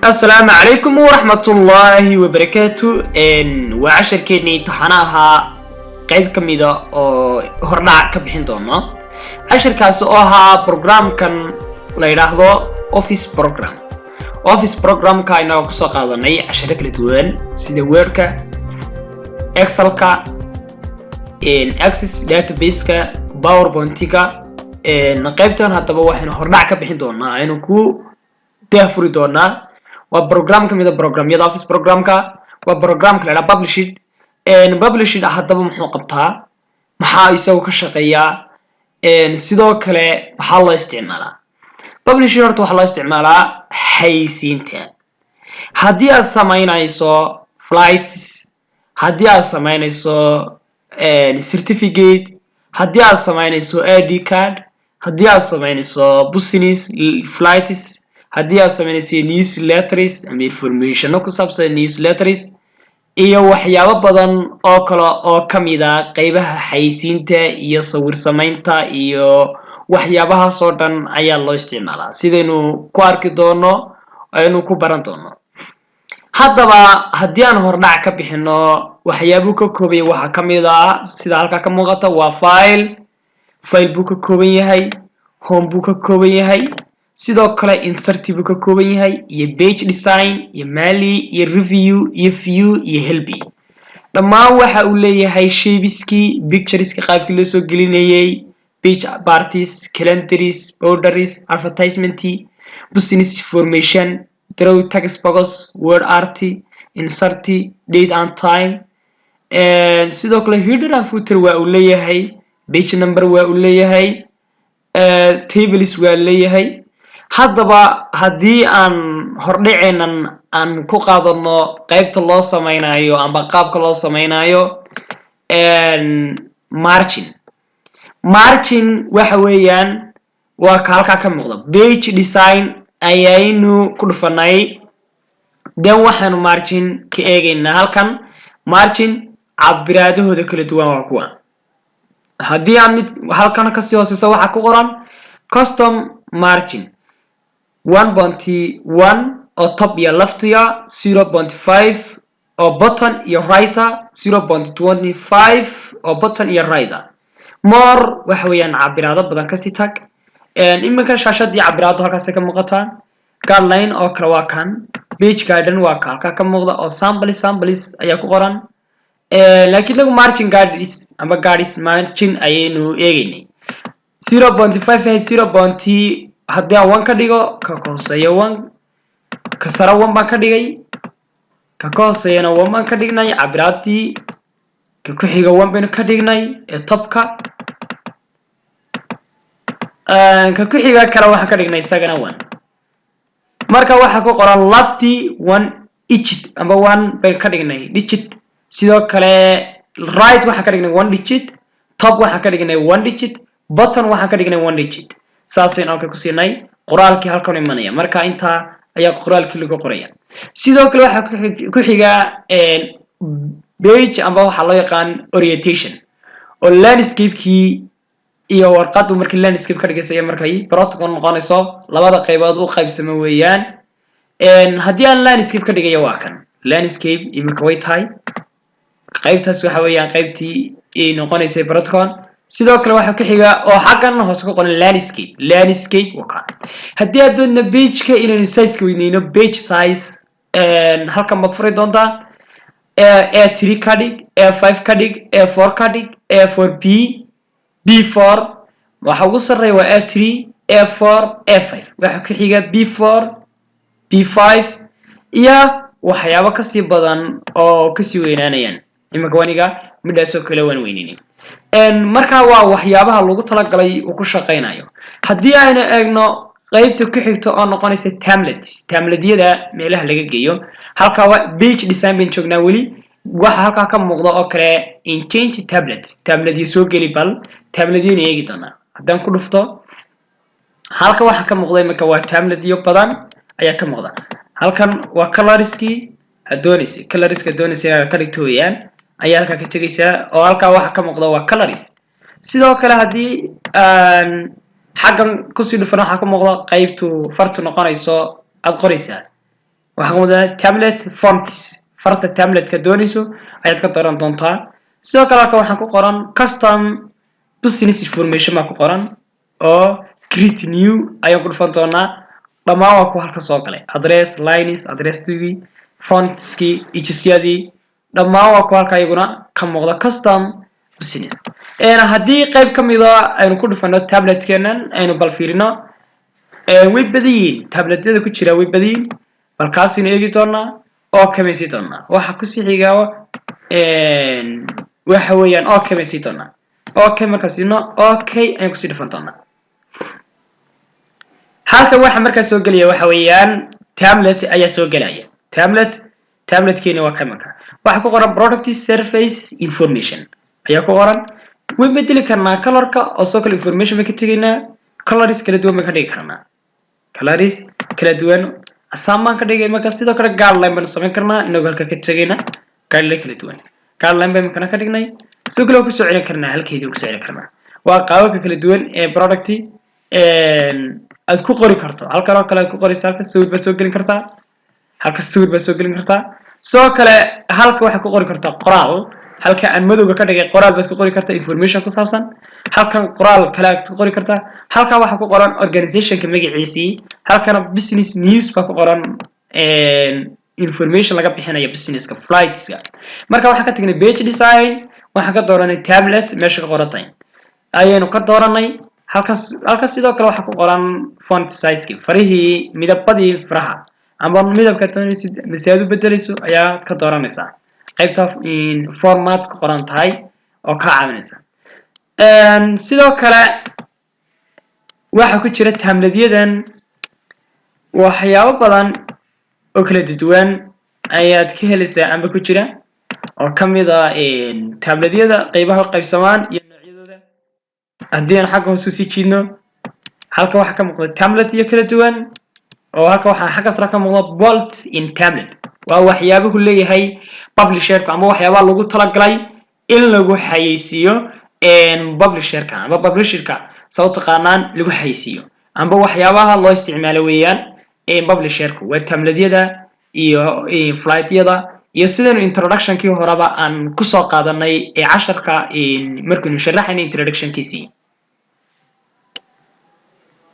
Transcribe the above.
السلام عليكم ورحمة الله وبركاته وعشر كيني تحناها قيب كميدا هرناع كبحين دونا عشر كاسوها برنامج كان ليراهدو اوفيس برنامج كاينا كسو قادناي عشر كلا دوان سيدا ويركا اكسلكا اكسس داتابيسكا باوربوينتيكا قيبتان هادaba waxaynu hordhac ka bixin doonaa aynu ku daafuri doonaa waa program kamid ah programyada office programka waa programka la publish hadaba muxuu qabtaa maxaa isagu ka shaqeeyaa sidoo kale maxaa loo isticmaalaa publish horta waxa loo isticmaalaa xayisiinta hadii aad sameynayso flights hadii aad sameynayso certificate hadii aad sameynayso ID card hadii aad sameynayso business flights hadii aad sameynayso newsletters ama information ku saabsan newsletters iyo waxyaabo badan oo kale oo kamid ah qaybaha xayisiinta iyo sawir sameynta iyo waxyaabaha soo dhan ayaa loo isticmaalaa sidaynu ku arki doono aynu ku baran doono hadaba hadii aan hordhac ka bixino waxyaabo ka koobay waxa kamid ah sida halka ka muuqata waa file buu ka kooban yahay home buu ka kooban yahay sidoo kale insert buu ka kooban yahay iyo page design iyo mali iyo review iyo view iyo help dhamaan waxa uu leeyahay shapes-ki pictures-ka qaabkii loo soo gelinayay page parties calendaries boundaries advertisement business information draw text box word art insert date and time sidoo kale header and footer waa uu leeyahay page number waa uu leeyahay tables waa leeyahay hadaba hadii aan hordhiceenan aan ku qaadano qaybta loo sameeynayo amba qaabka loo sameeynayo margin waxa weeyaan waa halka ka muuqda page design ayaynu ku dhufanay dan waxaanu margin ka eegaynaa halkan margin cabiraadahooda kala duwan waa kuwa hadii aan mid halkan ka sii hooseeyo waxa ku qoran custom margin 1.1 oo top iyo left ya 0.5 oo bottom iyo right 0.25 oo bottom iyo right more waxa weeyaan cabiraado badan ka sii tag iminka shaashadii cabiraado halkaas ka muuqata guideline oo kala waa kan page guideline waa halka ka muuqda oo samples ayaa ku qoran laakiin lagu margin guides ama guides margin ayaynu eegaynay 0.5 hadii aan 1 ka dhigo ka hooseeyo 1 ka sare 1 baan ka dhigay ka hooseeyana 1 baan ka dhignay cabiraadii ka ku xiga 1 baan ka dhignay ee topka ka ku xiga kala waxa ka dhignay isagana 1 marka waxa ku qoran lefty 1 digit amba 1 baan ka dhignay digit sidoo kale right waxa ka dhignay 1 digit top waxa ka dhignay 1 digit bottom waxa ka dhignay 1 digit saasayna oo ku siinay qoraalkii halkan imanaya marka inta ayaa qoraalkii lagu qoraya sidoo kale waxa ku xiga page amba waxa loo yaqaan orientation oo landscape-kii iyo warqadu markii landscape ka dhigaysa markay protocol noqonayso labada qaybood u qaybsamo weeyaan hadii aan landscape ka dhigayo waa kan landscape imika way tahay qaybtaas waxa weeyaan qaybtii ay noqonaysay protocol sidoo kale waxa ku xiga oo xaqan hoos ku qoran landscape waxa hadii aad doonto page-ka inaan size-ka weyneyno page size halkan baad furi doontaa A3 ka dhig A5 ka dhig A4 ka dhig A4B B4 waxa ugu sareeya waa A3 A4 A5 waxa ku xiga B4 B5 iyo waxyaabo ka sii badan oo ka sii weynaanayaan imika waniga middaasoo kale waan weyneynay marka waa waxyaabaha lagu talagalay uu ku shaqeynayo hadii ayna eegno qaybta ku xigto oo noqonaysa templates-yada meelaha laga geeyo halka waa page design bin joognaa wali waxa halka ka muuqda oo kale in change template soo gali bal template-yada eegi doona hadaan ku dhufto halka waxa ka muuqda imika waa template-yo badan ayaa ka muuqda halkan waa colors-ki colors-ka doonaysa ka dhigto weeyaan ayaa halka ka tagaysa oo halka waxa ka muuqda waa colors sidoo kale hadii xaqan ku sii dhufan waxa ka muuqda qaybtu fartu noqonayso ad qoraysa waxaa kamida tablet fonts farta tabletka doonayso ayaad ka dooran doontaa sidoo kale halka waxaan ku qoran custom business information ma ku qoran oo create new ayaan ku dhufan doonaa dhamaan waa ku halka soo galay address lines address tv fontski ijsyadii dhamaan waa ku halka ayaguna ka muuqda custom business haddii qayb kamid ah aynu ku dhufano tabletkeenan aynu bal fiirino way badiyin tabletyada ku jira way badiyin balkaasina eegi doonaa oo kamaysi doonaa waxa ku sii xigaa waxa weeyaan oo kamaysi doonaa okay markaasino okay ayaan ku sii dhufan doonaa halka waxa markaas soo galaya waxa weeyaan tablet ayaa soo galaya tabletkeena waa kamaka waxa ku qoran product surface information ayaa ku qoran way bedeli karnaa colorka oo soo kale information ka tagaynaa colors kala duwan ka dhigi karnaa colors kala duwan asaamaan ka dhigay marka sidoo kale guideline baan samayn karnaa inagoo halka ka tagayna guideline kala duwan guideline baan kana ka dhignay sidoo kale ku soo celin karnaa halkeedii ku soo celin karnaa waa qaababka kala duwan ee product aad ku qori karto halka oo kale ku qoraysa halka sawir ba soo gelin kartaa halka sawir ba soo gelin kartaa soo kale halka waxa ku qori kartaa qoraal halka aan madowga ka dhigay qoraal baad ku qori kartaa information ku saabsan halkan qoraal kale aad ku qori kartaa halka waxa ku qoran organization ka magaciisii halkana business news ba ku qoran information laga bixinayo businesska flightska marka waxa ka tagnay page design waxa ka dooranay tablet meesha ka qoratay ayaynu ka dooranay halka sidoo kale waxa ku qoran font size farihii midabadii faraha ama midabka toonaysid misaadu bedelayso ayaa ka dooranaysaa qaybta format ku qoran tahay oo ka caawinaysa sidoo kale waxa ku jira tabletyadan waxyaabo badan oo kala duwan ayaad ka helaysaa amba ku jira oo kamid ah tabletyada qaybaha qaybsamaan iyo noocyadooda haddii aan xagga hoos u sii jiidno halka waxa ka muuqda tablet iyo kala duwan oo halka waxa xagga sare ka muuqda bolt in tablet waa waxyaabuhu leeyahay publisherka ama waxyaabaha lagu talagalay in lagu xayeysiiyo publisherka ama publisherka soo taqaanaan lagu xayeysiiyo amba waxyaabaha loo isticmaalo weeyaan publisherku waa tabletyada iyo flightyada iyo sidoo introduction-kii horeba aan ku soo qaadanay casharka markii uu sharaxay introduction-kiisii